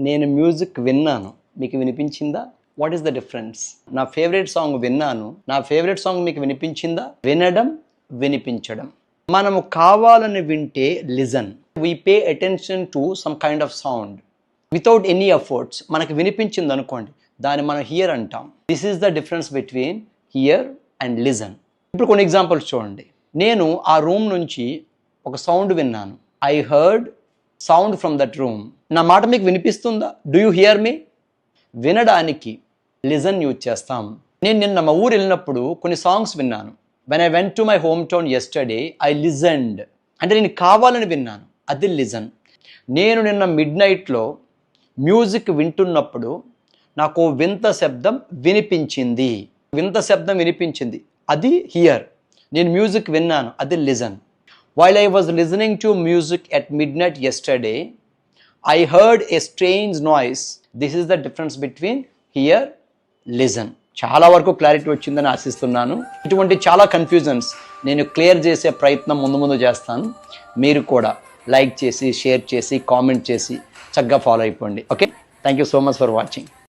నేను మ్యూజిక్ విన్నాను, మీకు వినిపించిందా? What is the difference? నా ఫేవరెట్ సాంగ్ విన్నాను, నా ఫేవరెట్ సాంగ్ మీకు వినిపించిందా? వినడం, వినిపించడం. మనము కావాలని వింటే listen, we pay attention to some kind of sound without any efforts. మనకు వినిపించింది అనుకోండి, దాన్ని మనం హియర్ అంటాం. This is the difference between here and listen. ఇప్పుడు కొన్ని ఎగ్జాంపుల్స్ చూడండి. నేను ఆ రూమ్ నుంచి ఒక సౌండ్ విన్నాను. I heard sound from that room. నా మాట మీకు వినిపిస్తుందా? డూ యూ హియర్ మీ? వినడానికి లిజన్ యూజ్ చేస్తాం. నేను నిన్న మా ఊరు వెళ్ళినప్పుడు కొన్ని సాంగ్స్ విన్నాను. When I went to my home town yesterday I listened. అంటే నేను కావాలని విన్నాను, అది లిజన్. నేను నిన్న మిడ్ నైట్లో మ్యూజిక్ వింటున్నప్పుడు నాకు వింత శబ్దం వినిపించింది. వింత శబ్దం వినిపించింది, అది హియర్. నేను మ్యూజిక్ విన్నాను, అది listen. While I was listening to music at midnight yesterday, I heard a strange noise. This is the difference between hear, listen. చాలా వరకు క్లారిటీ వచ్చిందని ఆశిస్తున్నాను. ఇటువంటి చాలా కన్ఫ్యూజన్స్ నేను క్లియర్ చేసే ప్రయత్నం ముందు చేస్తాను. మీరు కూడా లైక్ చేసి, షేర్ చేసి, కామెంట్ చేసి చక్కగా ఫాలో అయిపోండి. Okay, thank you so much for watching.